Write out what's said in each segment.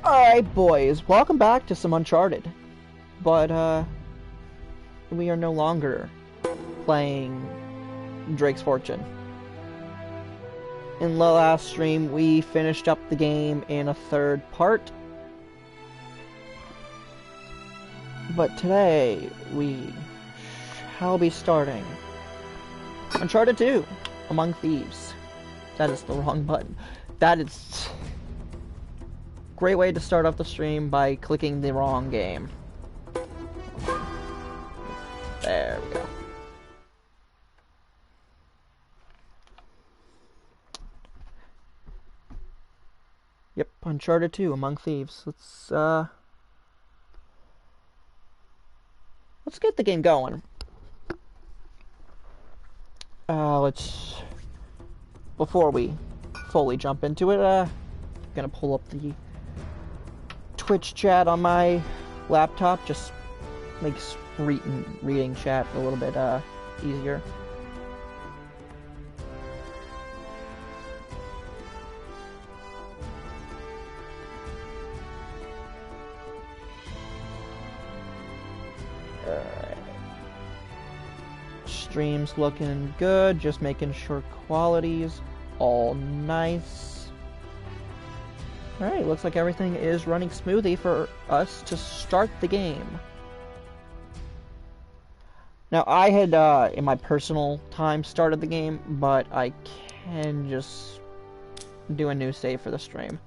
Alright, boys, welcome back to some Uncharted. But, we are no longer playing Drake's Fortune. In the last stream, we finished up the game in a third part. But today, we shall be starting Uncharted 2, Among Thieves. That is the wrong button. That is... Great way to start off the stream by clicking the wrong game. There we go. Yep, Uncharted 2, Among Thieves. Let's get the game going. Before we fully jump into it, I'm gonna pull up the Twitch chat on my laptop. Just makes reading chat a little bit easier. Alright. Stream's looking good, just making sure quality's all nice. Alright, looks like everything is running smoothly for us to start the game. Now, I had, in my personal time, started the game, but I can just do a new save for the stream.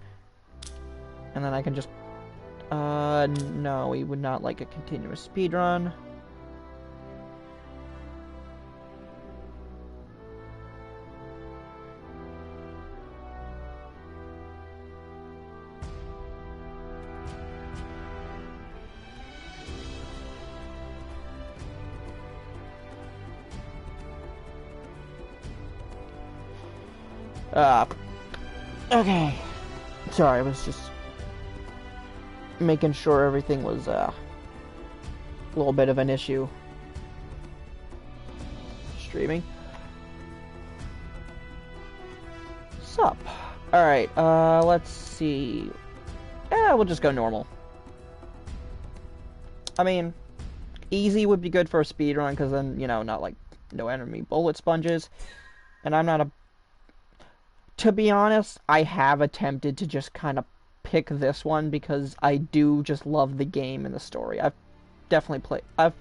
And then I can just... no, we would not like a continuous speedrun. Okay. Sorry, I was just making sure everything was, a little bit of an issue. Streaming. Sup? Alright, let's see. We'll just go normal. I mean, easy would be good for a speedrun, because then, you know, not like, no enemy bullet sponges. And I'm not a... To be honest, I have attempted to just kind of pick this one because I do just love the game and the story. I've definitely played... I've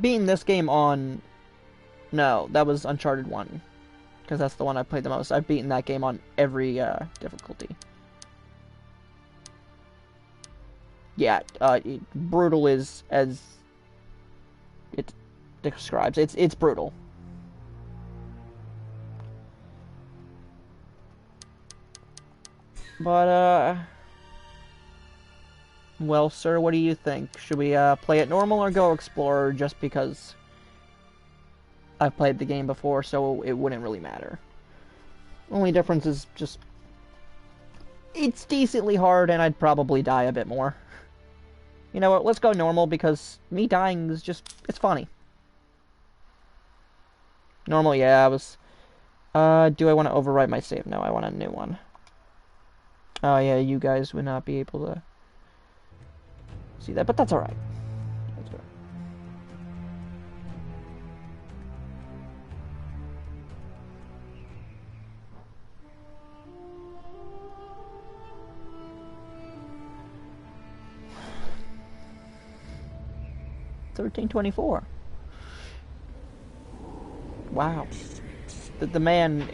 beaten this game on... No, that was Uncharted 1. Because that's the one I've played the most. I've beaten that game on every difficulty. Yeah, brutal is as it describes. It's brutal. But, well, sir, what do you think? Should we, play it normal or go Explorer just because I've played the game before, so it wouldn't really matter? Only difference is just... It's decently hard, and I'd probably die a bit more. You know what, let's go normal, because me dying is just... It's funny. Normal, yeah, I was... do I want to overwrite my save? No, I want a new one. Oh yeah, you guys would not be able to see that, but that's alright. That's good. $13.24. Wow. The man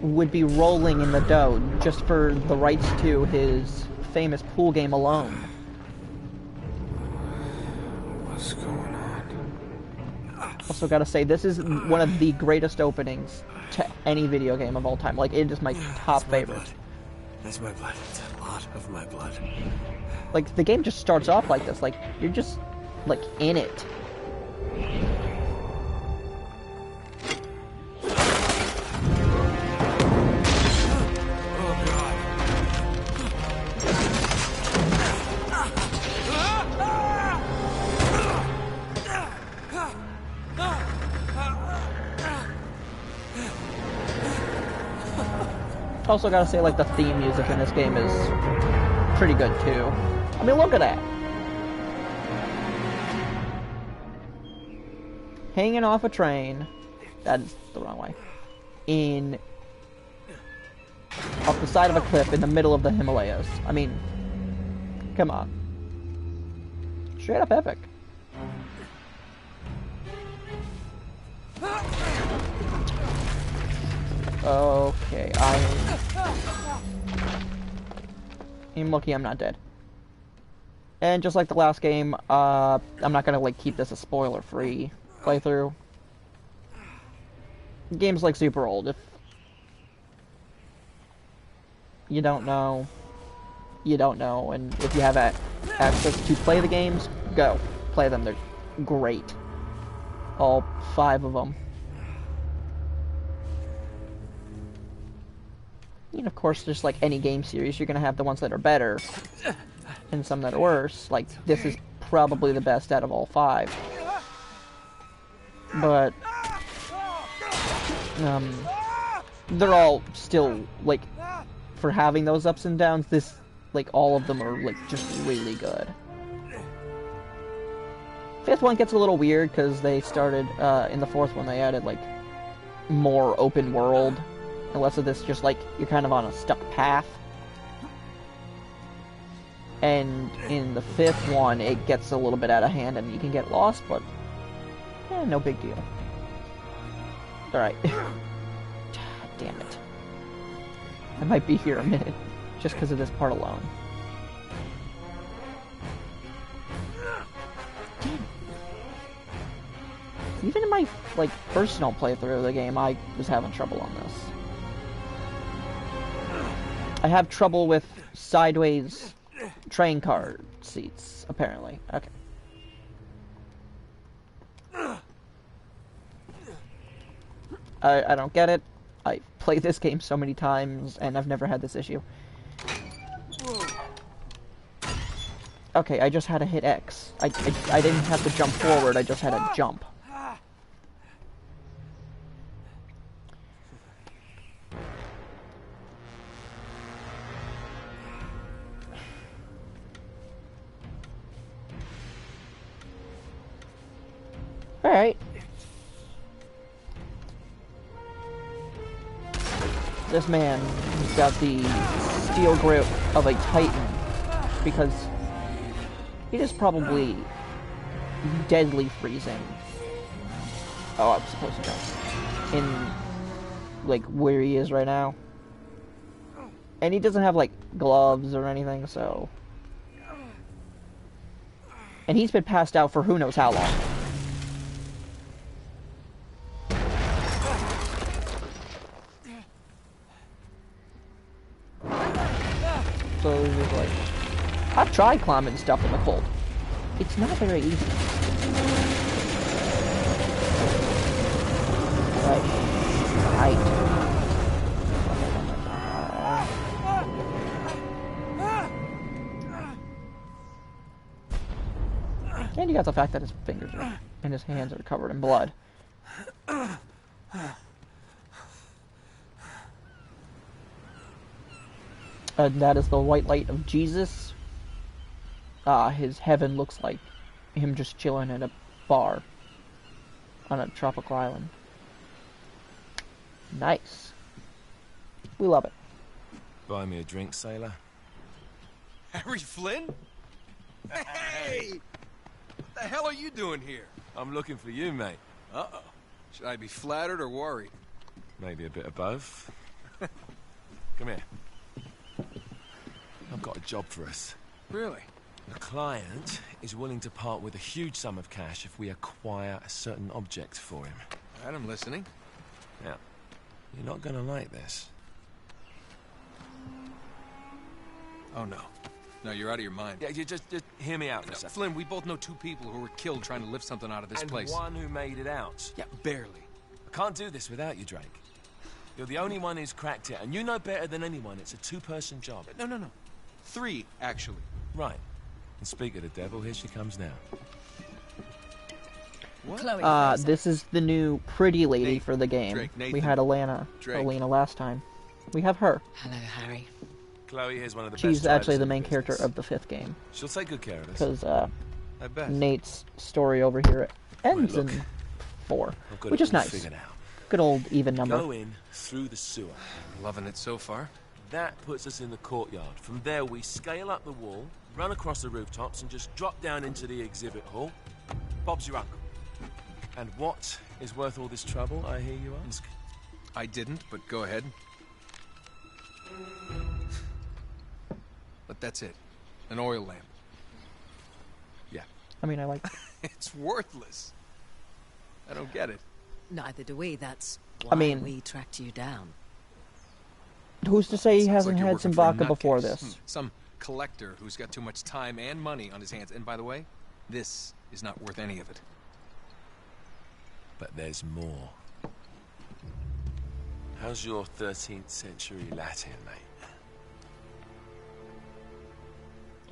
would be rolling in the dough just for the rights to his famous pool game alone. What's going on? Also gotta say, this is one of the greatest openings to any video game of all time. Like, it is my top favorite. That's my blood. It's a lot of my blood. Like, the game just starts off like this. Like, you're just, like, in it. Also gotta say, like, the theme music in this game is pretty good too. I mean, look at that. Hanging off a train. That is the wrong way. Off the side of a cliff in the middle of the Himalayas. I mean, come on. Straight up epic. Okay, I'm lucky I'm not dead. And just like the last game, I'm not gonna like keep this a spoiler-free playthrough. The game's like super old. If you don't know, you don't know. And if you have access to play the games, go play them. They're great. All 5 of them. And of course, just like any game series, you're gonna have the ones that are better and some that are worse. Like, this is probably the best out of all 5. But they're all still, like, for having those ups and downs, this, like, all of them are, like, just really good. 5th one gets a little weird, because they started, in the 4th one, they added, like, more open world. And less of this just, like, you're kind of on a stuck path. And in the 5th one, it gets a little bit out of hand, and you can get lost, but, no big deal. Alright. Damn it. I might be here a minute, just because of this part alone. Damn. Even in my, like, personal playthrough of the game, I was having trouble on this. I have trouble with sideways train car seats, apparently. Okay. I don't get it. I played this game so many times, and I've never had this issue. Okay, I just had to hit X. I didn't have to jump forward, I just had to jump. Alright. This man has got the steel grip of a titan, because he is probably deadly freezing. Oh, I'm supposed to jump. In, like, where he is right now. And he doesn't have, like, gloves or anything, so... And he's been passed out for who knows how long. So it was like, I've tried climbing stuff in the cold. It's not very easy. Right. And you got the fact that his fingers are, and his hands are covered in blood. And that is the white light of Jesus. His heaven looks like him just chilling at a bar on a tropical island. Nice. We love it. Buy me a drink, sailor. Harry Flynn? Hey! What the hell are you doing here? I'm looking for you, mate. Uh-oh. Should I be flattered or worried? Maybe a bit of both. Come here. I've got a job for us. Really? The client is willing to part with a huge sum of cash if we acquire a certain object for him. All right, I'm listening. Now, you're not gonna like this. Oh, no. No, you're out of your mind. Yeah, you just hear me out for a second. Flynn, we both know 2 people who were killed trying to lift something out of this place. And one who made it out. Yeah, barely. I can't do this without you, Drake. You're the only one who's cracked it, and you know better than anyone it's a 2-person job. No. 3, actually. Right. And speak of the devil, here she comes now. What? This is the new pretty lady Nate. for the game. Drake, Nathan. We had Elena Drake. last time. We have her. Hello, Harry. Chloe here's one of the best She's actually drivers the in main character business. of the 5th game. She'll take good care of us. Because I bet. Nate's story over here ends Right, look. in 4, I've got which it is all nice. figured out. Good old even number. Go in through the sewer. Loving it so far. That puts us in the courtyard. From there, we scale up the wall, run across the rooftops, and just drop down into the exhibit hall. Bob's your uncle. And what is worth all this trouble, I hear you ask? I didn't, but go ahead. But that's it. An oil lamp. Yeah. I mean, I like... It's worthless. I don't get it. Neither do we. That's why I mean- we tracked you down. Who's to say he Sounds hasn't like you're had some working for a vodka before nutcase. this? Some collector who's got too much time and money on his hands. And by the way, this is not worth any of it. But there's more. How's your 13th century Latin, mate?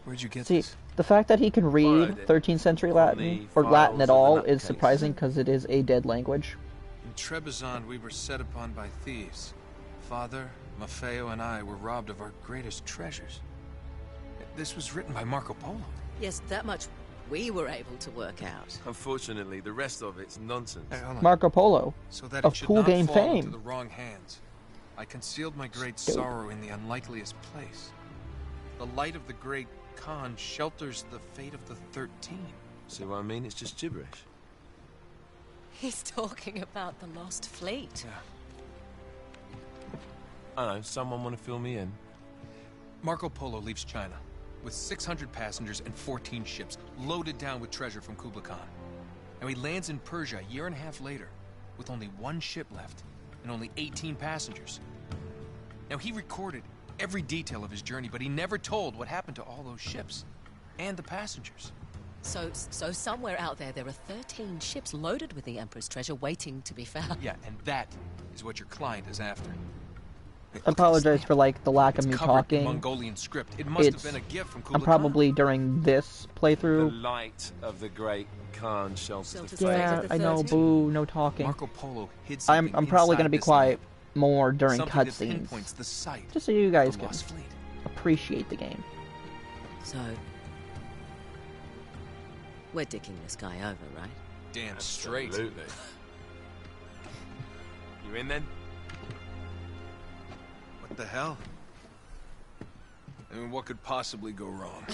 Where'd you get See, this? the fact that he can read Borrowed it 13th century from Latin, the or Latin files at of all, the is nutcase. surprising because it is a dead language. In Trebizond, we were set upon by thieves. Father, Maffeo, and I were robbed of our greatest treasures. This was written by Marco Polo. Yes, that much we were able to work out. Unfortunately, the rest of it's nonsense. Hey, hold on. Marco Polo. So that of it should Cool not Game fall fame. into the wrong hands, I concealed my great Stupid. sorrow in the unlikeliest place. The light of the great Khan shelters the fate of the 13. See what I mean? It's just gibberish. He's talking about the lost fleet. Yeah. I know, someone want to fill me in? Marco Polo leaves China with 600 passengers and 14 ships loaded down with treasure from Kublai Khan. And he lands in Persia a year and a half later with only 1 ship left and only 18 passengers. Now, he recorded every detail of his journey, but he never told what happened to all those ships and the passengers. So somewhere out there are 13 ships loaded with the Emperor's treasure waiting to be found. Yeah, and that is what your client is after. I apologize for like the lack of me It's covered in talking. Mongolian script. It must have It's- been a gift from Kublai I'm probably during this The playthrough. light of the great Khan shelters the Shelters fate. the Yeah, of the I know. 13. Boo, no Khan. talking. Marco Polo hid I'm something probably inside gonna be this quiet lamp. more during Something that cutscenes, pinpoints the site just so you guys of the can Lost Fleet. appreciate the game. So we're dicking this guy over, right? Damn straight. Absolutely. You in then? What the hell? I mean, what could possibly go wrong?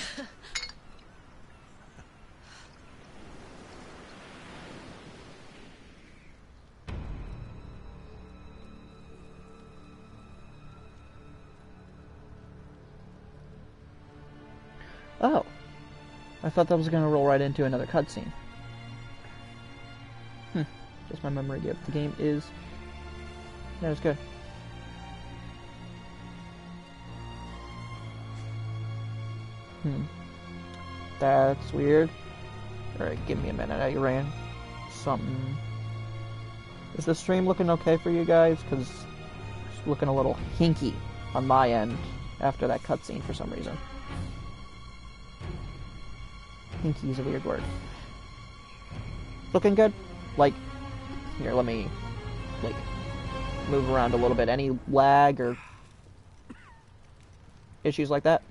Oh, I thought that was gonna roll right into another cutscene. Just my memory gift. The game is that was good. That's weird. Alright, give me a minute. I ran something. Is the stream looking okay for you guys? Because it's looking a little hinky on my end after that cutscene for some reason. Hinky is a weird word. Looking good? Like, here, let me, like, move around a little bit. Any lag or issues like that?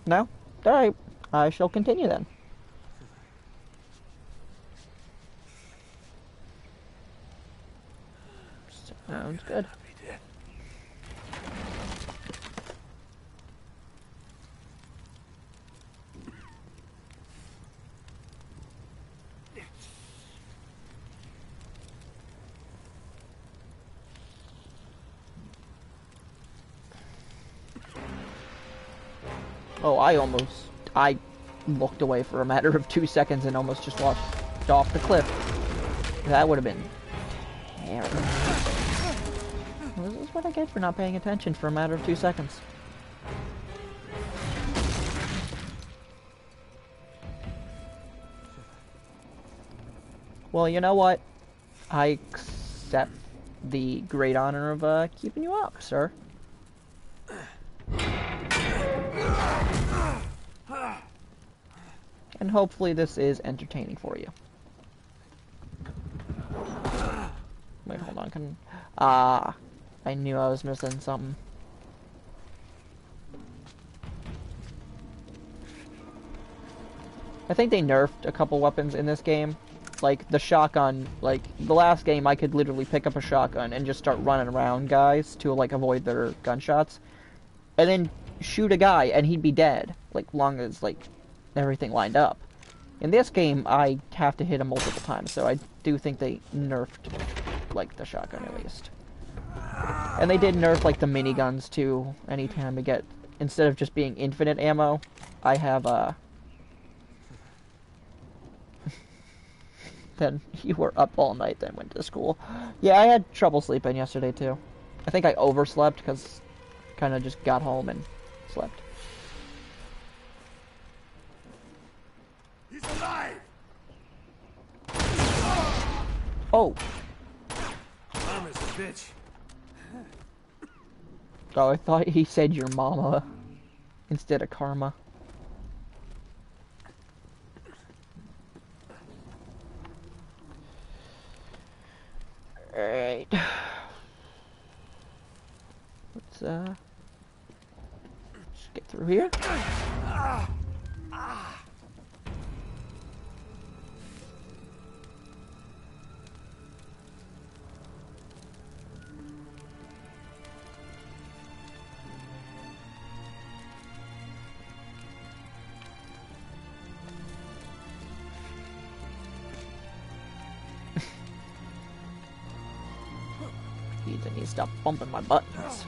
No? Alright, I shall continue then. Sounds good. Oh, I looked away for a matter of 2 seconds and almost just walked off the cliff. That would have been terrible. This is what I get for not paying attention for a matter of 2 seconds. Well, you know what? I accept the great honor of keeping you up, sir. And hopefully this is entertaining for you. Wait, hold on. I knew I was missing something. I think they nerfed a couple weapons in this game. Like, the shotgun, like, the last game I could literally pick up a shotgun and just start running around guys to, like, avoid their gunshots. And then shoot a guy and he'd be dead, like, long as, like, everything lined up. In this game, I have to hit him multiple times, so I do think they nerfed, like, the shotgun at least. And they did nerf, like, the miniguns, too, anytime we get, instead of just being infinite ammo, I have, Then you were up all night, then went to school. Yeah, I had trouble sleeping yesterday, too. I think I overslept, because kind of just got home and slept. He's alive! Oh! Mama's a bitch. Oh, I thought he said your mama instead of karma. Alright. Let's, just get through here. I need to stop bumping my buttons.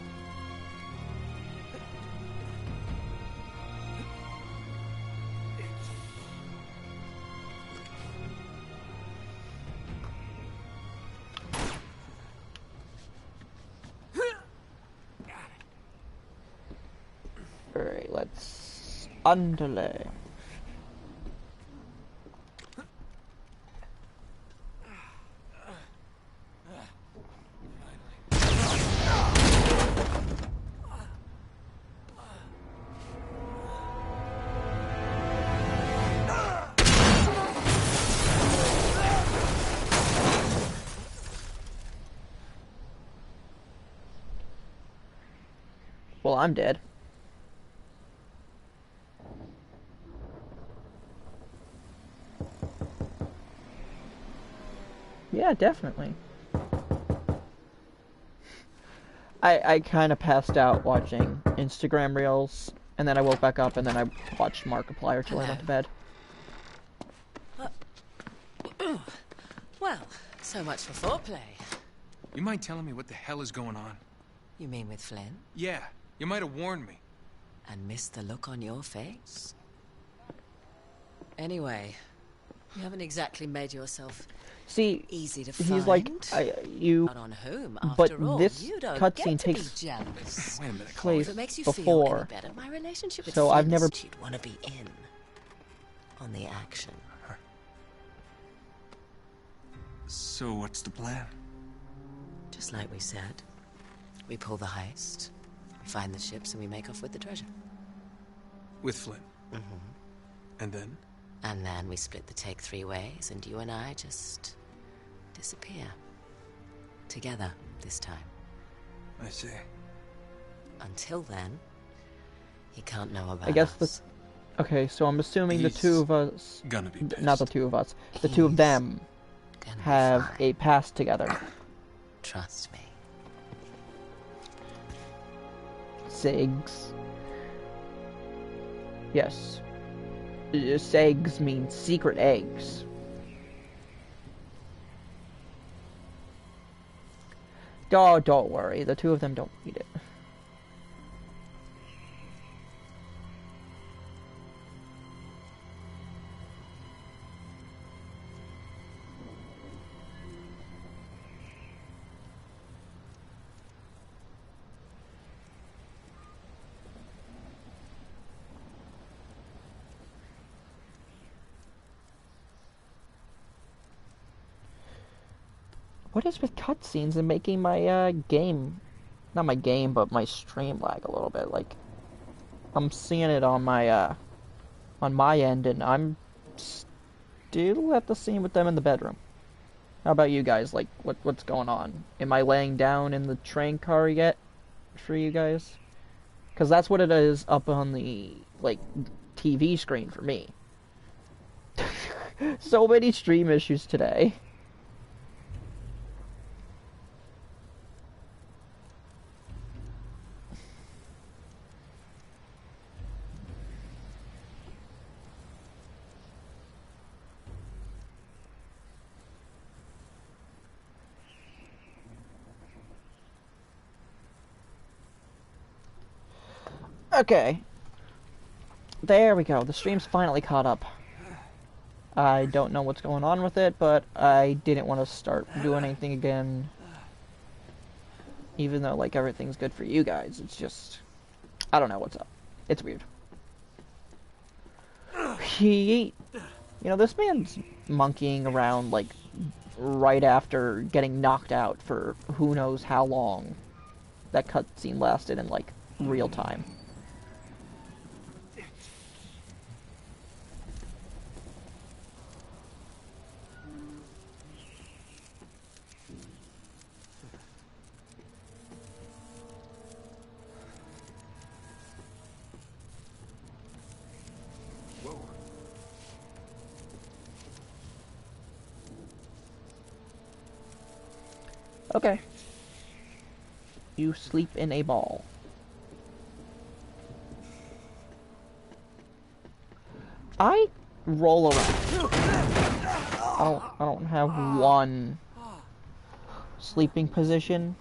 Alright, let's underlay. Well, I'm dead. Yeah, definitely. I kind of passed out watching Instagram Reels, and then I woke back up, and then I watched Markiplier till I went to bed. Well, so much for foreplay. You mind telling me what the hell is going on? You mean with Flynn? Yeah, you might have warned me. And missed the look on your face? Anyway, you haven't exactly made yourself See, easy to find. he's like, Not on whom, but after all, this you don't cutscene get to be takes jealous. Wait a minute, place If it makes you before, feel any better, my relationship with so Flynn I've never. is you'd want to be in on the action. So what's the plan? Just like we said, we pull the heist, we find the ships, and we make off with the treasure. With Flynn? Mm-hmm. And then? And then we split the take 3 ways, and you and I just disappear. Together, this time. I see. Until then, he can't know about I guess us. Okay, so I'm assuming the He's two of us, gonna be pissed. not the two of us, the two of them Gonna be have fine. a past together. Trust me. Segs. Yes. Segs means secret eggs. Oh, don't worry. The two of them don't need it. What is with cutscenes and making my game, not my game, but my stream lag a little bit? Like, I'm seeing it on my end, and I'm still at the scene with them in the bedroom. How about you guys? Like, what's going on? Am I laying down in the train car yet for you guys? Because that's what it is up on the, like, TV screen for me. So many stream issues today. Okay. There we go. The stream's finally caught up. I don't know what's going on with it, but I didn't want to start doing anything again. Even though, like, everything's good for you guys. It's just... I don't know what's up. It's weird. He... You know, this man's monkeying around, like, right after getting knocked out for who knows how long that cutscene lasted in, like, real time. Okay. You sleep in a ball. I roll around. I don't have one sleeping position.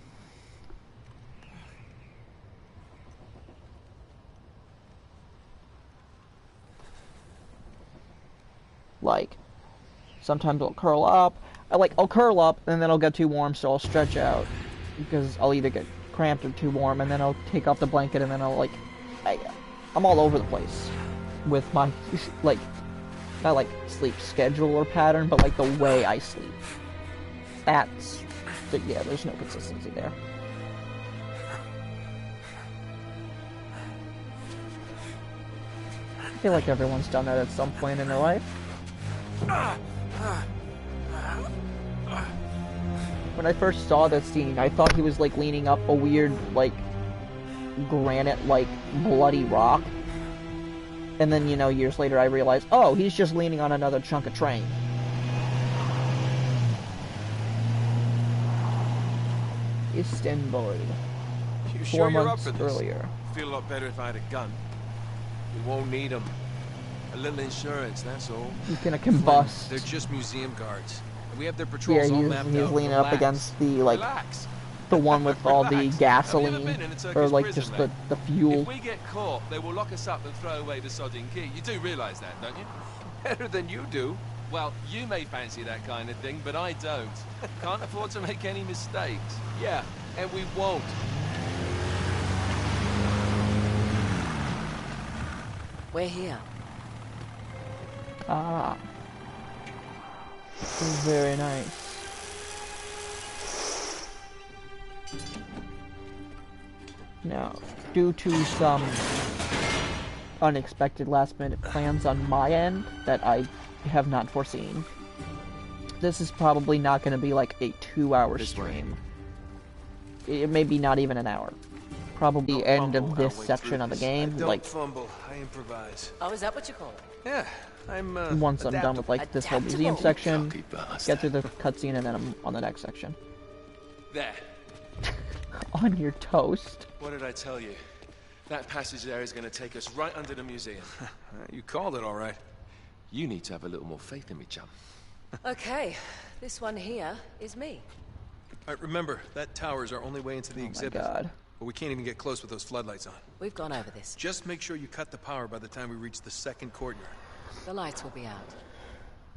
Like, sometimes I'll curl up. I'll curl up, and then I'll get too warm, so I'll stretch out. Because I'll either get cramped or too warm, and then I'll take off the blanket, and then I'll, like... I'm all over the place with my, like, not, like, sleep schedule or pattern, but, like, the way I sleep. That's... yeah, there's no consistency there. I feel like everyone's done that at some point in their life. When I first saw this scene, I thought he was, like, leaning up a weird, like, granite, like, bloody rock. And then, you know, years later I realized, oh, he's just leaning on another chunk of train. Istanbul. You 4 sure you're up months for this? earlier. Feel a lot better if I had a gun. We won't need them. A little insurance, that's all. He's gonna combust. They're just museum guards. We have their Yeah, patrols all mapped he's out. leaning up Relax. against the, like, Relax. the one with all the Relax. Have you ever gasoline, been in a Turkish or, like, prison, just mate? the fuel. If we get caught, they will lock us up and throw away the sodding key. You do realise that, don't you? Better than you do. Well, you may fancy that kind of thing, but I don't. Can't afford to make any mistakes. Yeah, and we won't. We're here. Ah. Very nice. Now, due to some unexpected last-minute plans on my end that I have not foreseen, this is probably not going to be like a 2-hour stream. It may be not even an hour. Probably the end of this section of the game, like, fumble, I improvise. Oh, is that what you call it? Yeah, I'm once I'm done with, like, this whole museum Adaptable. section, Cocky bastard. get through the cutscene, and then I'm on the next section. There. On your toast. What did I tell you? That passage there is going to take us right under the museum. You called it all right. You need to have a little more faith in me, chum. Okay, this one here is me. All right, remember, that tower is our only way into the Oh my exhibit. god. But we can't even get close with those floodlights on. We've gone over this. Just make sure you cut the power by the time we reach the second courtyard. The lights will be out.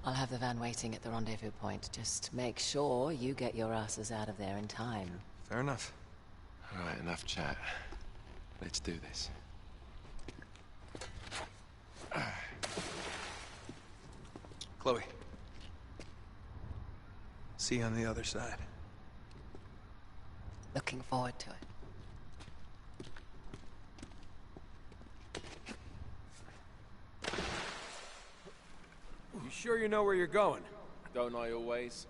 I'll have the van waiting at the rendezvous point. Just make sure you get your asses out of there in time. Fair enough. All right, enough chat. Let's do this. Chloe. See you on the other side. Looking forward to it. You sure you know where you're going? Don't I always?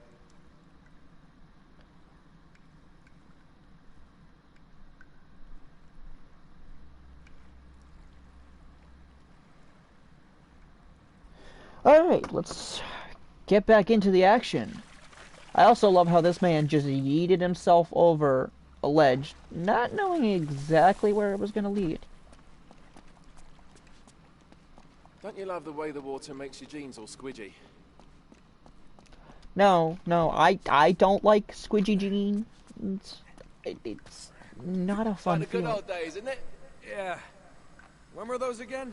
Alright, let's get back into the action. I also love how this man just yeeted himself over a ledge, not knowing exactly where it was going to lead. Don't you love the way the water makes your jeans all squidgy? No, I don't like squidgy jeans. It's not a fun Like the good feeling. old days, isn't it? Yeah. When were those again?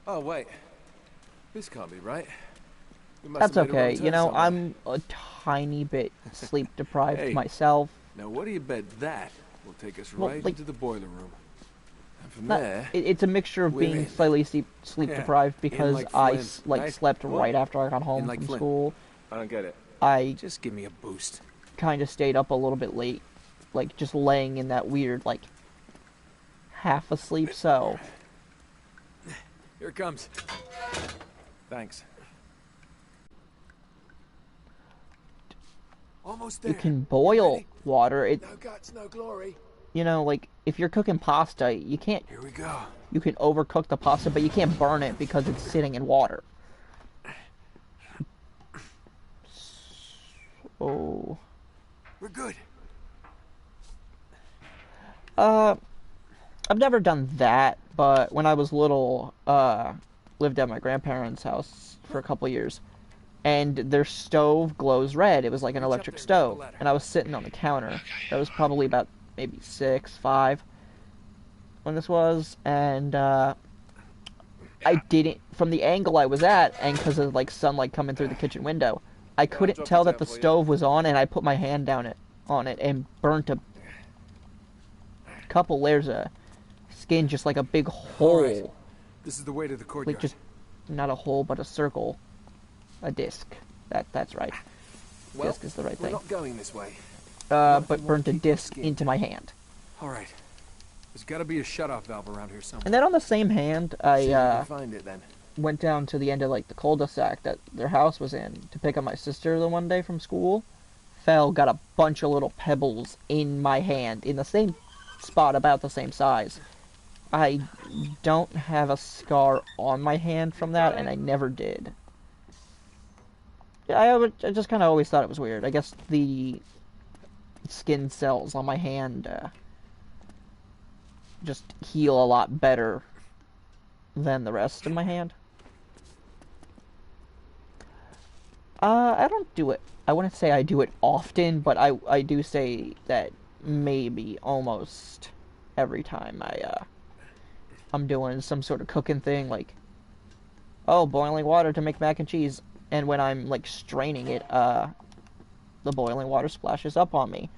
Oh, wait. This can't be right. We must That's have made a wrong okay. turn You know, somewhere. I'm a tiny bit sleep deprived Hey. myself. Now, what do you bet that will take us Well, right like- into the boiler room? And from Not, there... it's a mixture of we're being in. slightly sleep Yeah, deprived because like I Flynn, right? slept What? right after I got home like from Flynn. school. I don't get it. I Just give me a boost. kind of stayed up a little bit late, like just laying in that weird like half asleep. So Here it comes. Thanks. Almost there. you can boil water. It, No guts, no glory. you know, like if you're cooking pasta, you can't. Here we go. You can overcook the pasta, but you can't burn it because it's sitting in water. Oh. We're good. I've never done that, but when I was little, lived at my grandparents' house for a couple years, and their stove glows red. It was like an electric there, grab the stove, ladder. and I was sitting on the counter. I was probably about maybe 6, 5 when this was, and I didn't, from the angle I was at, and because of like sunlight coming through the kitchen window, I couldn't drop tell it that down the for you. stove was on, and I put my hand down on it and burnt a couple layers of skin, just like a big hole. right. This is the way to the courtyard. Like just not a hole, but a circle, a disc. That's right. Well, Disc is the right we're thing. not going this way. But burnt a disc into my hand. All right. There's got to be a shut-off valve around here somewhere. And then on the same hand, See if we I can find it then. went down to the end of like the cul-de-sac that their house was in to pick up my sister the one day from school. Fell, got a bunch of little pebbles in my hand in the same spot, about the same size. I don't have a scar on my hand from that, and I never did. Yeah, I just kind of always thought it was weird. I guess the skin cells on my hand just heal a lot better than the rest of my hand. I don't do it. I wouldn't say I do it often, but I do say that maybe almost every time I'm doing some sort of cooking thing, like, oh, boiling water to make mac and cheese, and when I'm like straining it, the boiling water splashes up on me.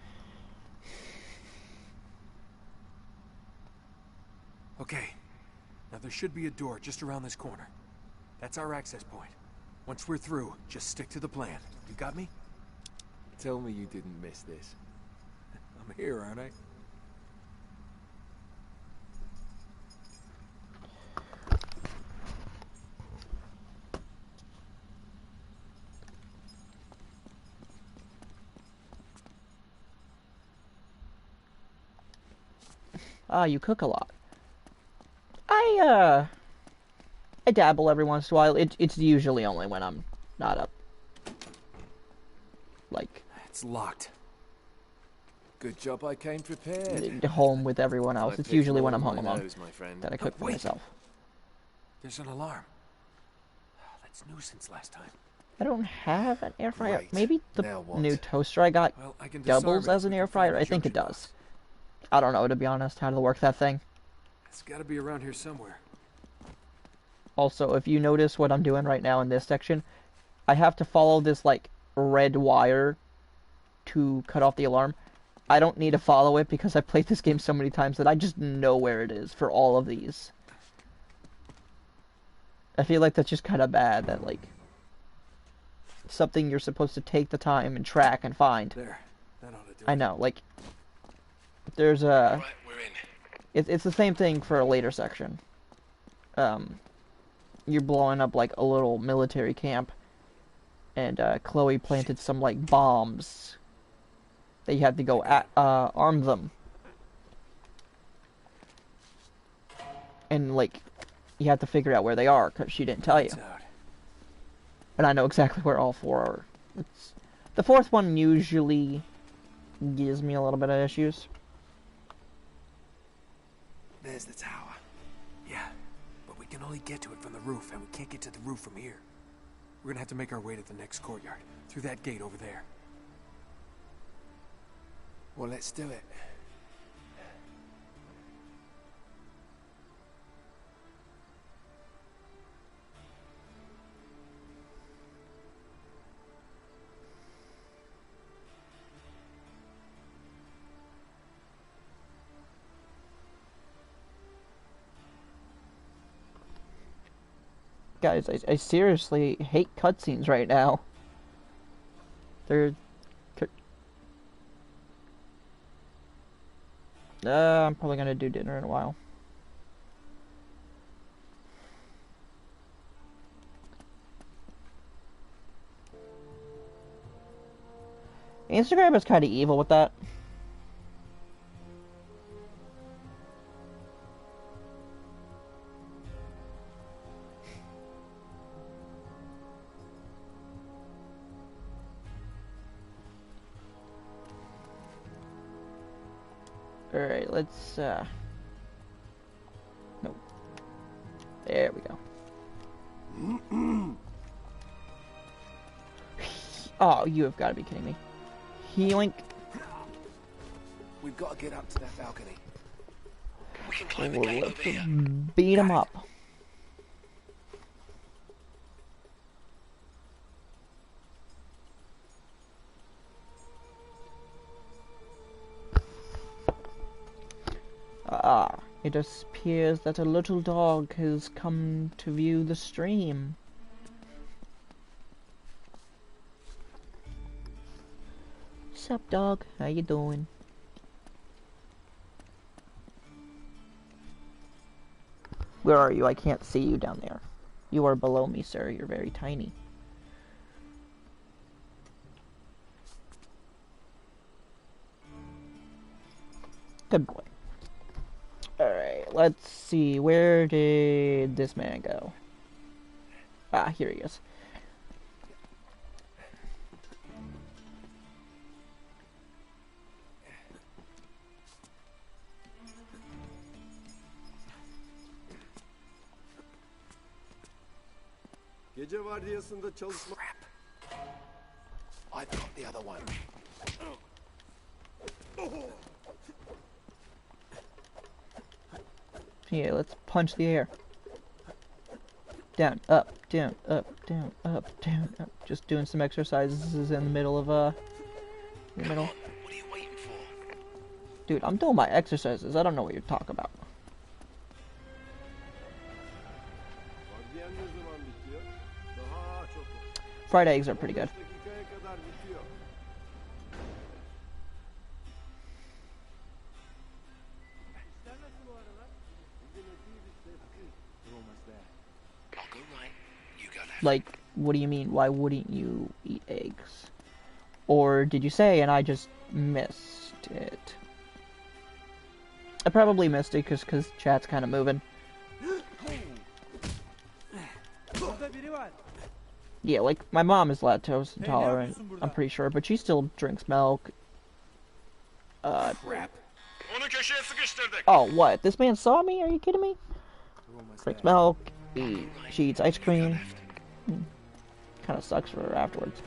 Okay. Now there should be a door just around this corner. That's our access point. Once we're through, just stick to the plan. You got me? Tell me you didn't miss this. I'm here, aren't I? Ah, you cook a lot. I dabble every once in a while. It's usually only when I'm not up. Like, It's locked. Good job I came prepared. home with everyone else. I It's picked usually when more I'm home than my alone nose, my friend. that I cook for wait. myself. There's an alarm. That's new since last time. I don't have an air fryer. Right. Maybe the Now what? new toaster I got Well, I can disarm doubles it as if an we air can find fryer. the I think it junction does. box. I don't know, to be honest, how to work that thing. It's got to be around here somewhere. Also, if you notice what I'm doing right now in this section, I have to follow this, like, red wire to cut off the alarm. I don't need to follow it because I played this game so many times that I just know where it is for all of these. I feel like that's just kind of bad, that, like, something you're supposed to take the time and track and find. There. That ought to do I it. know, like, there's a... Right, we're in. It's the same thing for a later section. You're blowing up like a little military camp, and Chloe planted some like bombs. They had to go arm them, and like you have to figure out where they are because she didn't tell you. And I know exactly where all four are. The fourth one usually gives me a little bit of issues. There's the tower. Yeah, but we can only get to it from the roof, and we can't get to the roof from here. We're gonna have to make our way to the next courtyard, through that gate over there. Well, let's do it. Guys, I seriously hate cutscenes right now. They're... I'm probably gonna do dinner in a while. Instagram is kind of evil with that. Alright, let's, nope. There we go. Oh, you have got to be kidding me. Healing. We've got to get up to that balcony. We can climb the gate over here. Beat him up. It appears that a little dog has come to view the stream. Sup, dog? How you doing? Where are you? I can't see you down there. You are below me, sir. You're very tiny. Good boy. Alright, let's see. Where did this man go? Ah, here he is. Gece vardiyasında çalışma... I've got the other one. Yeah, let's punch the air. Down, up, down, up, down, up, down, up. Just doing some exercises in the middle of, Come on, what are you waiting for? Dude, I'm doing my exercises. I don't know what you're talking about. Vardiyan ne zaman bitiyor? Daha çok. Fried eggs are pretty good. 5 dakikaya kadar bitiyor. İşler nasıl bu aralar? Bugün THIEVES sessiz. Almost there. I'll go right, you go left. Like, what do you mean? Why wouldn't you eat eggs? Or did you say and I just missed it? I probably missed it because chat's kind of moving. Burada biri var. Yeah, like, my mom is lactose intolerant, I'm pretty sure, but she still drinks milk. Crap. Onu köşeye sıkıştırdık. Oh, what? This man saw me? Are you kidding me? We're almost Drinks there. milk, she eats ice You go cream. left. Kind of sucks for her afterwards.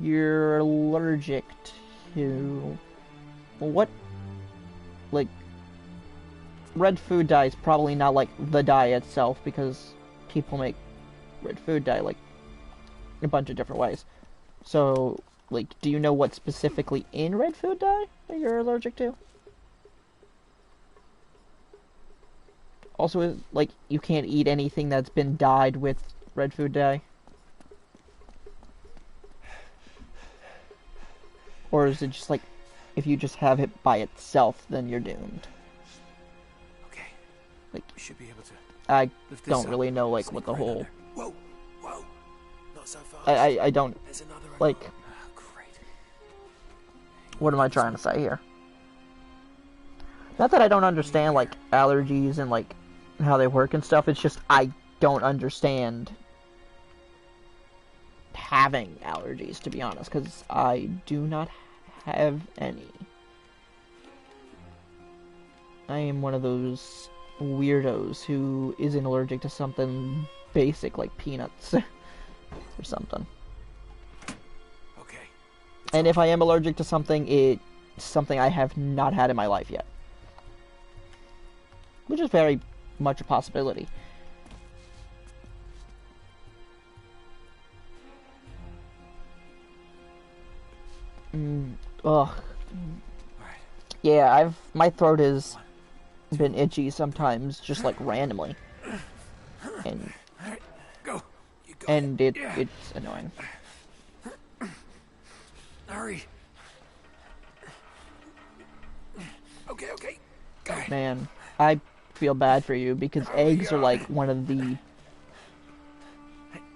You're allergic to... Well, what? Like, red food dye is probably not like the dye itself because people make red food dye like a bunch of different ways. So, like, do you know what's specifically in red food dye that you're allergic to? Also, like, you can't eat anything that's been dyed with red food dye. Or is it just like, if you just have it by itself, then you're doomed? Okay. Like, We should be able to I lift this don't up. really know, like, Sneak what the right whole... under. Whoa, whoa. Not so fast. I don't, There's another like... alarm. Oh, great. What am I trying to say here? Not that I don't understand, like, allergies and, like, how they work and stuff. It's just I don't understand having allergies, to be honest, because I do not have any. I am one of those weirdos who isn't allergic to something basic like peanuts or something. Okay. And if I am allergic to something, it's something I have not had in my life yet. Which is very much a possibility. Ugh. Yeah, my throat has been itchy sometimes, just like randomly. And Go. You go. and it's annoying. Hurry. Okay, okay. Go. Man, I feel bad for you because eggs are like one of the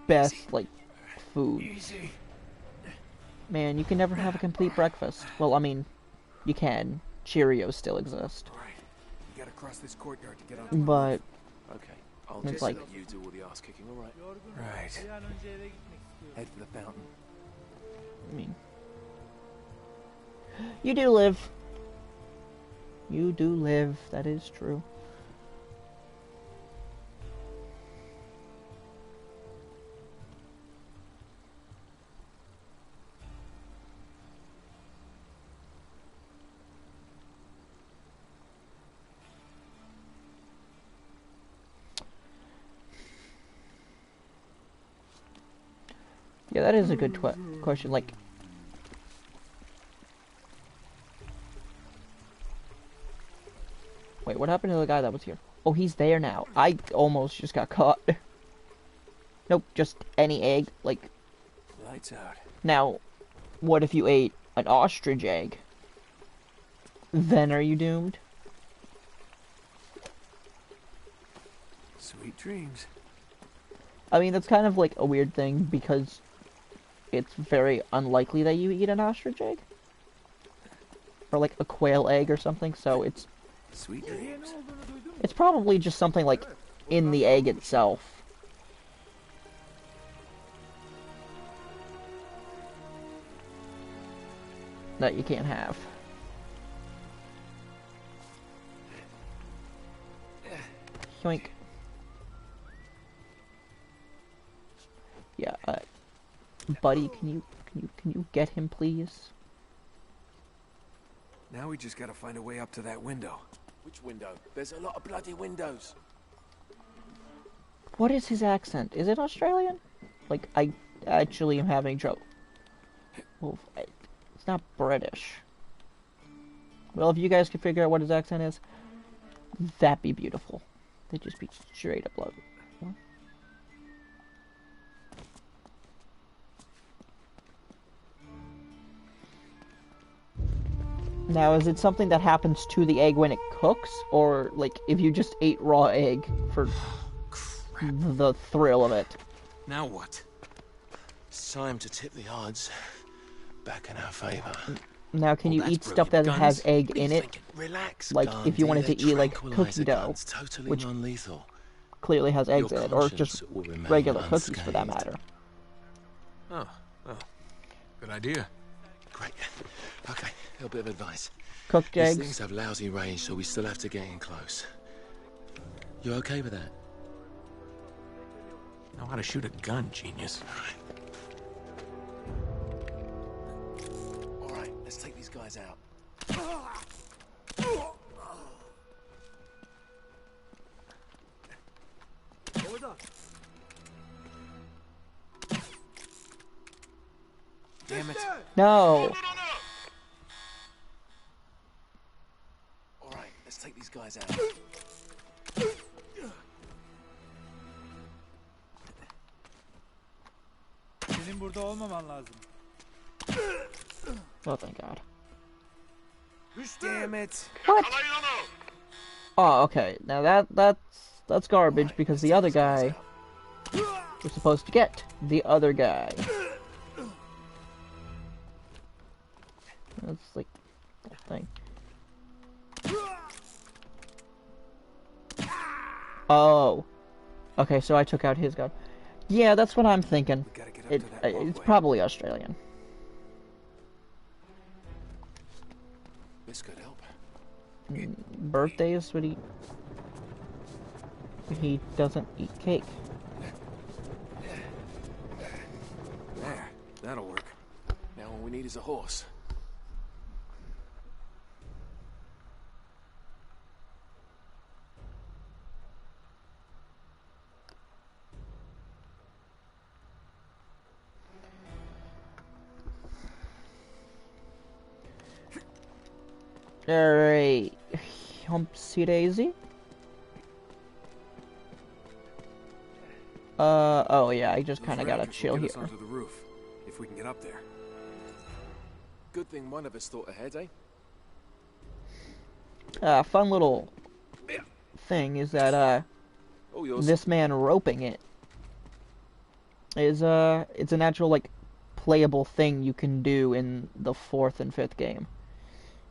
best like foods. Easy. Man, you can never have a complete breakfast. Well, I mean, you can. Cheerios still exist. All right. We gotta cross this courtyard to get onto But Okay, I'll It's just like- let you do all the ass kicking, all right? Yorgunum. Right. Bir an önce eve gitmek istiyorum. Head for the fountain. I mean, you do live. You do live. That is true. Yeah, that is a good question. Like, wait, what happened to the guy that was here? Oh, he's there now. I almost just got caught. Nope, just any egg. Like, Lights out. now, what if you ate an ostrich egg? Then are you doomed? Sweet dreams. I mean, that's kind of like a weird thing because it's very unlikely that you eat an ostrich egg. Or like a quail egg or something, so it's Sweet Niye ne dreams. olduğunu duydun mu? it's probably just something like in the egg itself. That you can't have. Yoink. Yeah, buddy, can you get him, please? Now we just gotta find a way up to that window. Which window? There's a lot of bloody windows. What is his accent? Is it Australian? Like, I actually am having trouble. Well, it's not British. Well, if you guys could figure out what his accent is, that'd be beautiful. They'd just be straight up love. What? Now, is it something that happens to the egg when it cooks? Or, like, if you just ate raw egg for the thrill of it? Now what? It's time to tip the odds back in our favor. Now, can you Well, eat that's stuff that broken. has Guns? egg What are in you it? thinking? Relax, Like, if you wanted to Gandhi. eat, like, They're cookie tranquilizer dough, guns, totally which non-lethal. clearly has eggs Your in it, or conscience just will remain regular cookies for that unscathed. matter. Oh, well. Good idea. Great. Okay, a little bit of advice. Cooked These eggs. things have lousy range, so we still have to get in close. You okay with that? Know how to shoot a gun, genius. All right, let's take these guys out. Orada. Damn it. No. All right, let's take these guys out. Senin burada olmaman lazım. Oh, thank God. Damn it. What? Oh, okay. Now that's garbage because the other guy was supposed to get the other guy. That's like the whole thing. Oh. Okay, so I took out his gun. Yeah, that's what I'm thinking. We gotta get up to that It's walkway. probably Australian. This could help. Birthdays, would he doesn't eat cake. There, that'll work. Now all we need is a horse. Alright. Humpsy daisy. Oh yeah, I just kind of gotta chill Get here. us onto the roof, if we can get up there. Good thing one of us thought ahead, Fun little thing is that, All yours. this man roping it is, it's an actual, like, playable thing you can do in the 4th and 5th game.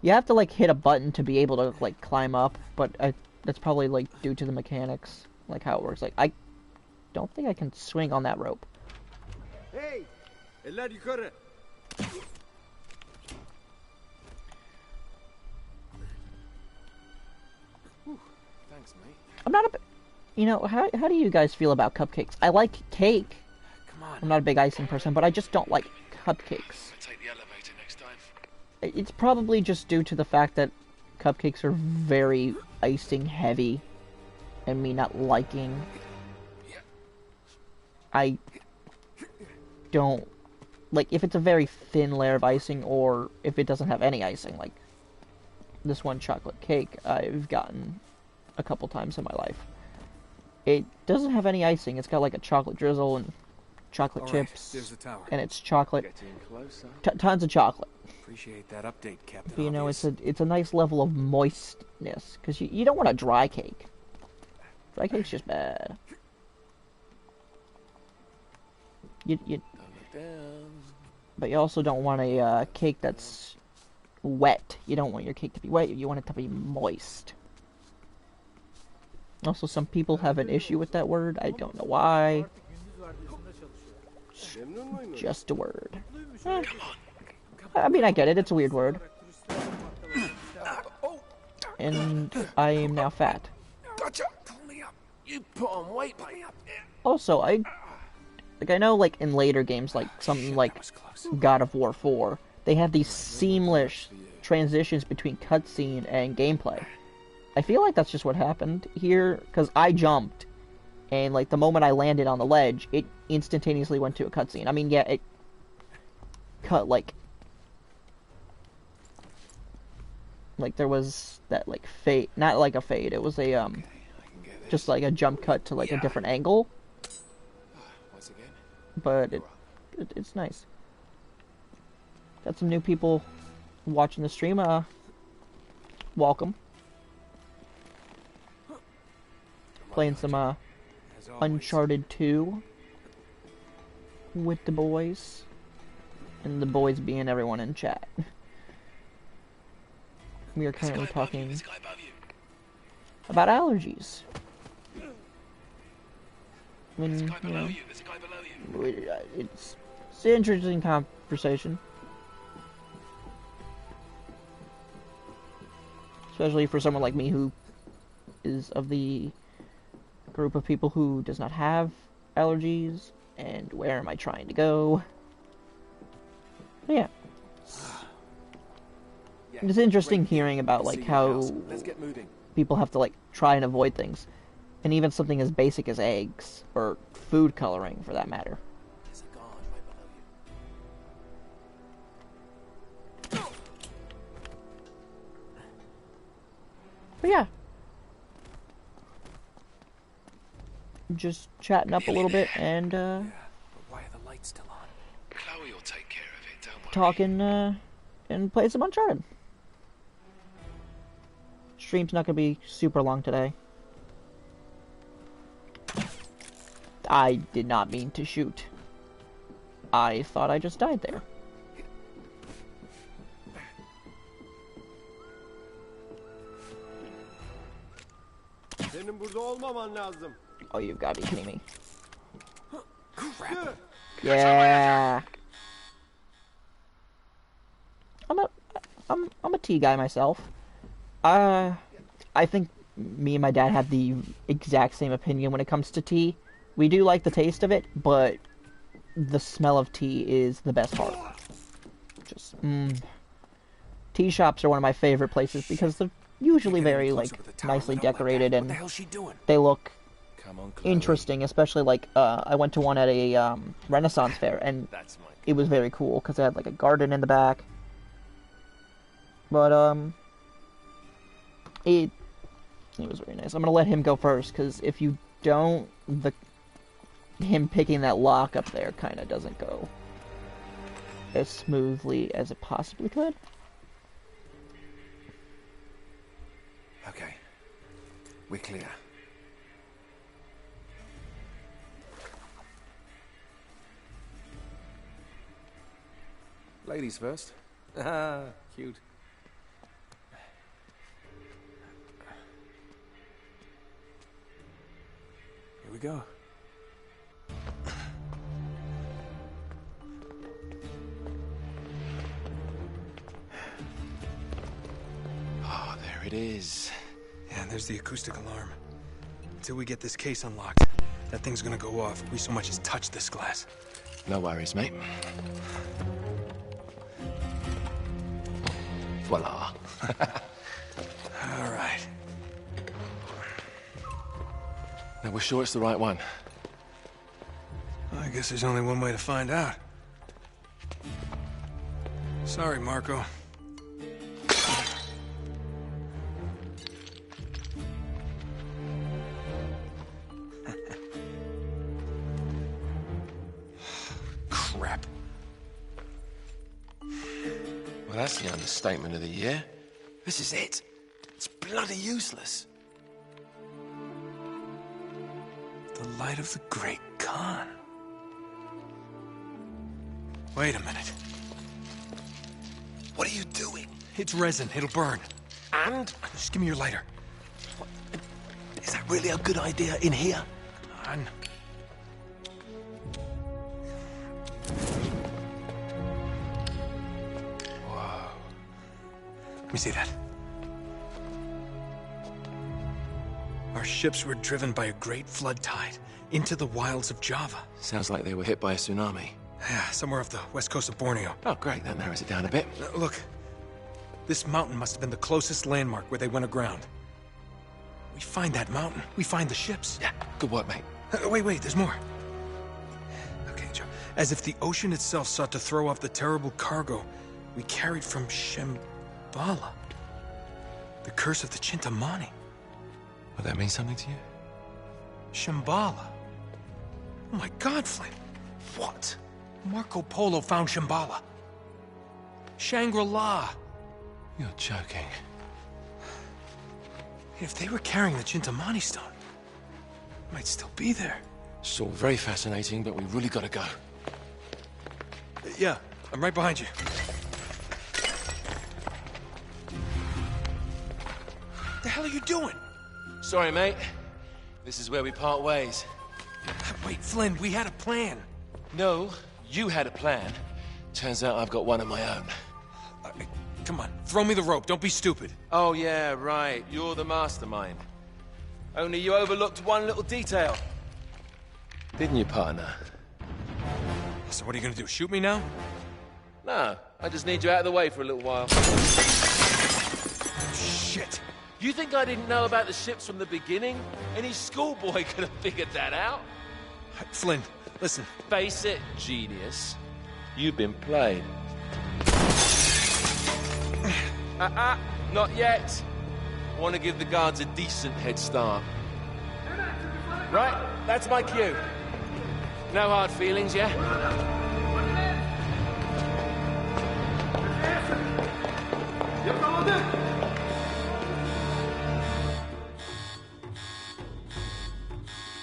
You have to, like, hit a button to be able to, like, climb up, but that's probably, like, due to the mechanics, like, how it works. Like, I don't think I can swing on that rope. Hey! Eller yukarı! Thanks, mate. I'm not a... You know, how do you guys feel about cupcakes? I like cake. Come on. I'm not a big icing person, but I just don't like cupcakes. I'll take the elevator next time. It's probably just due to the fact that cupcakes are very icing heavy, and me not liking. I don't like if it's a very thin layer of icing, or if it doesn't have any icing. Like this one chocolate cake I've gotten a couple times in my life. It doesn't have any icing. It's got like a chocolate drizzle and chocolate All right, chips, there's the tower. and it's chocolate. Getting closer. Tons of chocolate. Appreciate that update, Captain. But, you know, Obvious. it's a nice level of moistness, because you don't want a dry cake. Dry cake's just bad. You Don't look down. but you also don't want a cake that's wet. You don't want your cake to be wet. You want it to be moist. Also, some people have an issue with that word. I don't know why. Artık gündüz vardiyasında çalışıyor. Memnun muydun? Just a word. Mutluymuş. Eh, I mean, I get it. It's a weird word. And I am now fat. Gotcha! Pull me up. You put on weight, buddy. Also, I know, like, in later games, like, something like God of War 4, they have these seamless transitions between cutscene and gameplay. I feel like that's just what happened here, because I jumped, and, like, the moment I landed on the ledge, it instantaneously went to a cutscene. I mean, yeah, it cut, like, there was that, like, fade, not like a fade, it was a, just like a jump cut to, like, a different angle. Once again. But it's nice. Got some new people watching the stream. Welcome. Playing some As always. Uncharted 2 with the boys, and the boys being everyone in chat. We are There's a guy currently above you. talking There's a guy above you. about allergies. I There's a mean, guy you below know, you. There's a guy below you. it's an interesting conversation. Especially for someone like me who is of the group of people who does not have allergies, and where am I trying to go? But yeah. Yeah, It's interesting great. hearing about, See like, your how house. Let's get moving. people have to, like, try and avoid things. And even something as basic as eggs, or food coloring, for that matter. There's a guard right below you. But yeah. Just chatting up a little bit, and, But why are the lights still on? Chloe will take care of it. Don't worry. talking, and play some Uncharted. Stream's not gonna be super long today. I did not mean to shoot. I thought I just died there. Senin burada olmaman lazım. Oh, you've got to be kidding me. Crap. Yeah. I'm a tea guy myself. I think me and my dad have the exact same opinion when it comes to tea. We do like the taste of it, but the smell of tea is the best part. Just, tea shops are one of my favorite places because they're usually very, like, nicely decorated and they look interesting, especially, like, I went to one at a, Renaissance fair, and it was very cool because it had, like, a garden in the back. But, it was very nice. I'm gonna let him go first, because if you don't, him picking that lock up there kind of doesn't go as smoothly as it possibly could. Okay. We're clear. Ladies first. Ah, cute. Here we go. Oh, there it is. Yeah, and there's the acoustic alarm. Until we get this case unlocked, that thing's gonna go off if we so much as touch this glass. No worries, mate. Voila. All right. Now, we're sure it's the right one. Well, I guess there's only one way to find out. Sorry, Marco. Crap. Well, that's the understatement of the year. This is it. It's bloody useless. The light of the Great Khan. Wait a minute. What are you doing? It's resin. It'll burn. And? Just give me your lighter. Is that really a good idea in here? Come on. Whoa. Let me see that. Our ships were driven by a great flood tide into the wilds of Java. Sounds like they were hit by a tsunami. Yeah, somewhere off the west coast of Borneo. Oh, great. That narrows it down a bit. Look, this mountain must have been the closest landmark where they went aground. We find that mountain, we find the ships. Yeah, good work, mate. Wait, there's more. Okay, Joe. As if the ocean itself sought to throw off the terrible cargo we carried from Shambhala. The curse of the Chintamani. Will that mean something to you? Shambhala. Oh my God, Flynn. What? Marco Polo found Shambhala. Shangri-La. You're joking. If they were carrying the Chintamani stone, it might still be there. It's all very fascinating, but we really gotta go. Yeah, I'm right behind you. What the hell are you doing? Sorry, mate. This is where we part ways. Wait, Flynn, we had a plan. No, you had a plan. Turns out I've got one of my own. Come on, throw me the rope. Don't be stupid. Oh, yeah, right. You're the mastermind. Only you overlooked one little detail. Didn't you, partner? So what are you gonna do, shoot me now? No, I just need you out of the way for a little while. Shit. You think I didn't know about the ships from the beginning? Any schoolboy could have figured that out. Flynn, listen. Face it, genius. You've been played. Not yet. I want to give the guards a decent head start. Right, that's my cue. No hard feelings, yeah?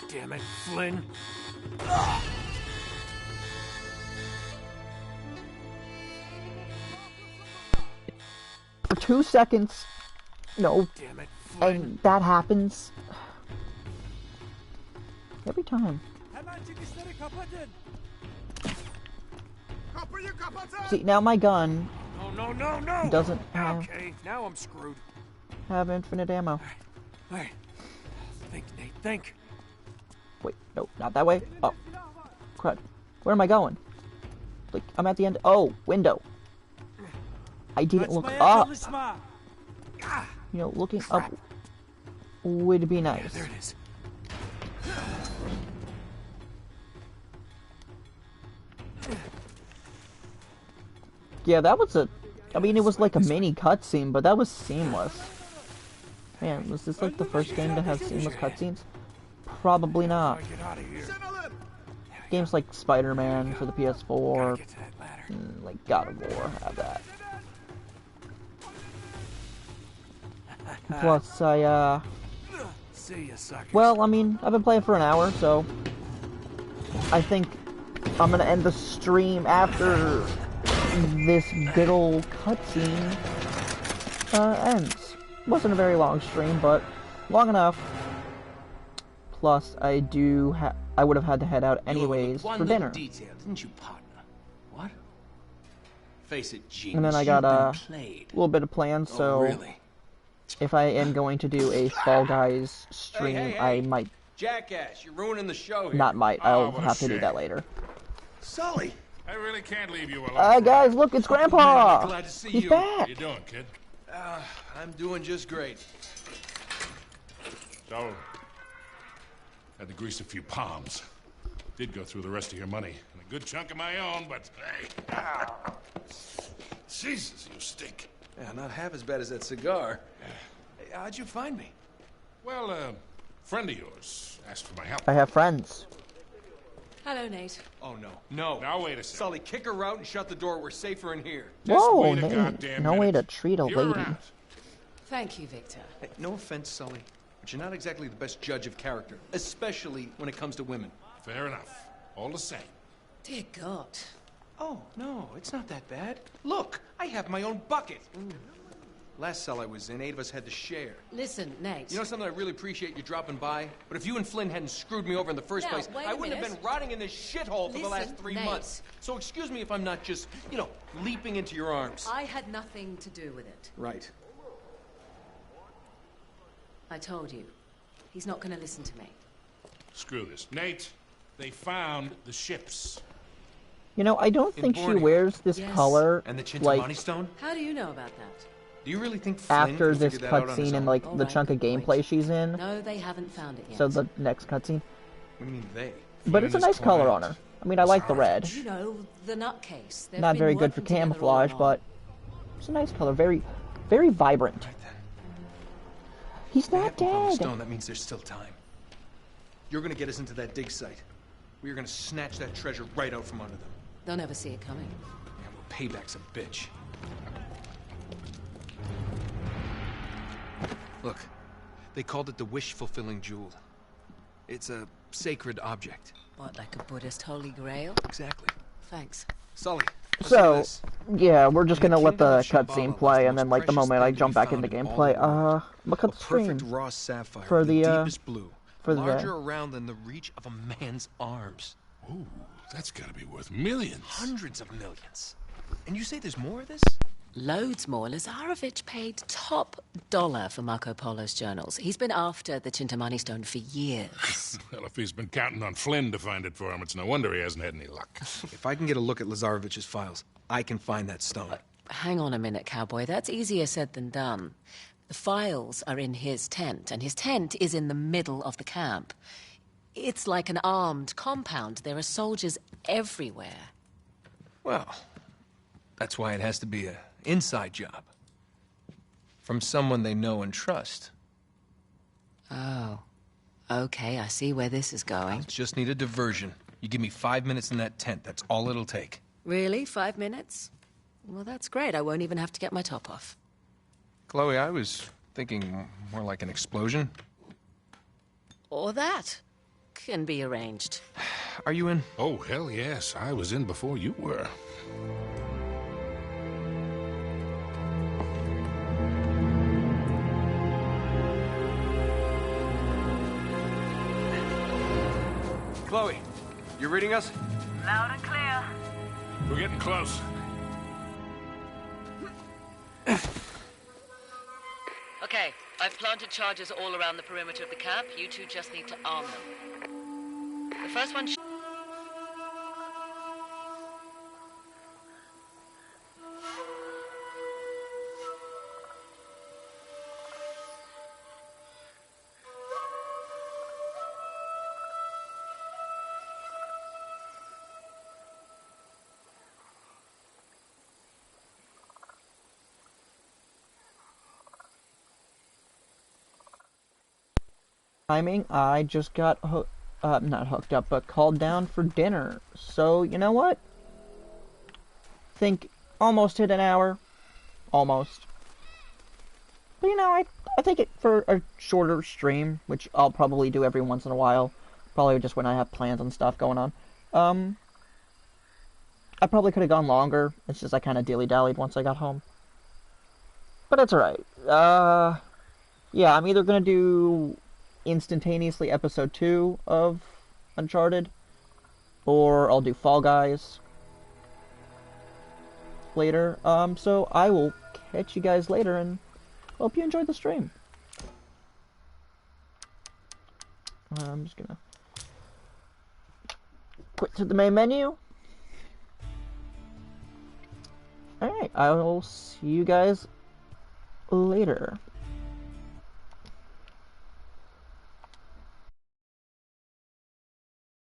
Damn it, Flynn. For 2 seconds, no, Damn it, Flynn. and that happens every time. Hemen çıkışları kapatın. See, now my gun No, no, no, no! doesn't have, Okay, now I'm screwed. infinite ammo. Alright. Think, Nate, think. Wait, no, not that way. Oh, crud. Where am I going? Like, I'm at the end. Oh, window. I didn't look Kaçmaya up. çalışma. You know, looking up would be Yeah, nice. there it is. Yeah, that was I mean, it was like a mini cutscene, but that was seamless. Man, was this like the first game to have seamless cutscenes? Probably not. Get out of here. Games like Spider-Man for the PS4, Get to that ladder. and like God of War have that. Plus, See ya, suckers. well, I mean, I've been playing for an hour, so I think I'm gonna end the stream after this good old cutscene ends. Wasn't a very long stream, but long enough. Plus, I would have had to head out anyways for dinner. Detail, didn't you, partner? What? Face it, genius. And then I got a you've been played. little bit of plans, so Oh, really? if I am going to do a Fall Guys stream, Hey, hey, I hey. might, Jackass, you're ruining the show here. not might, Oh, I'll what a have to do shame. that later. Sully! I really can't leave you alone. Guys, look, it's Grandpa! Glad to see He's you. How back! you doing, kid? I'm doing just great. So, had to grease a few palms. Did go through the rest of your money and a good chunk of my own, but hey. Jesus, you stink. Yeah, not half as bad as that cigar. Hey, how'd you find me? Well, a friend of yours asked for my help. I have friends. Hello, Nate. Oh, no. No. Now wait a second. Sully, kick her out and shut the door. We're safer in here. Just Whoa, wait a Nate, goddamn no way minute. to treat a You're lady. out. Thank you, Victor. Hey, no offense, Sully, but you're not exactly the best judge of character, especially when it comes to women. Fair enough. All the same. Dear God. Oh, no, it's not that bad. Look, I have my own bucket. Last cell I was in, 8 of us had to share. Listen, Nate. You know something, I really appreciate you dropping by, but if you and Flynn hadn't screwed me over in the first Now, place, wait I a wouldn't have minute. been rotting in this shithole for the last Listen, 3 Nate. months. So excuse me if I'm not just, leaping into your arms. I had nothing to do with it. Right. I told you. He's not going to listen to me. Screw this. Nate, they found the ships. You know, I don't In think she Borneo. wears this Yes. color, And the like, Chintamani stone? How do you know about that? Do you really think Flynn after could this figure that out on his cutscene and, own? like, All the right, chunk of wait. gameplay she's in. No, they haven't found it yet. So the next cutscene. What do you mean they? But it's a Flynn is nice color quiet. on her. I mean, I like the red. You know, the nutcase. They've Not been very good for working together all camouflage, along. but it's a nice color. Very, very vibrant. Right then. He's They not haven't found the dead. stone, that means there's still time. You're gonna get us into that dig site. We are gonna snatch that treasure right out from under them. They'll never see it coming. Yeah, well, payback's a bitch. Look, they called it the wish-fulfilling jewel. It's a sacred object. What, like a Buddhist holy grail? Exactly. Thanks. Sully, listen to So, this. yeah, we're just In the gonna let kingdom the of Shambhala cutscene lies play, the and then, most like, the precious moment I thing to jump be back found into in all gameplay, the world. I'm gonna cut A the stream. perfect raw sapphire for of the the, deepest blue, for the- larger around than the reach of a man's arms. Ooh, that's gotta be worth millions. Hundreds of millions. And you say there's more of this? Loads more. Lazarovich paid top dollar for Marco Polo's journals. He's been after the Chintamani stone for years. Well, if he's been counting on Flynn to find it for him, it's no wonder he hasn't had any luck. If I can get a look at Lazarevich's files, I can find that stone. Hang on a minute, cowboy. That's easier said than done. The files are in his tent, and his tent is in the middle of the camp. It's like an armed compound. There are soldiers everywhere. Well, that's why it has to be an inside job. From someone they know and trust. Oh. Okay, I see where this is going. Just need a diversion. You give me 5 minutes in that tent, that's all it'll take. Really? 5 minutes? Well, that's great. I won't even have to get my top off. Chloe, I was thinking more like an explosion. Or that can be arranged. Are you in? Oh, hell yes. I was in before you were. Chloe, you reading us? Loud and clear. We're getting close. Okay, I've planted charges all around the perimeter of the camp. You two just need to arm them. The first one... Timing, I just got not hooked up, but called down for dinner. So, you know what? Think almost hit an hour. Almost. But you know, I think it for a shorter stream, which I'll probably do every once in a while. Probably just when I have plans and stuff going on. I probably could have gone longer. It's just I kind of dilly-dallied once I got home. But it's alright. Yeah, I'm either gonna do instantaneously episode 2 of Uncharted, or I'll do Fall Guys later. So I will catch you guys later, and hope you enjoyed the stream. I'm just gonna quit to the main menu. Alright, I will see you guys later.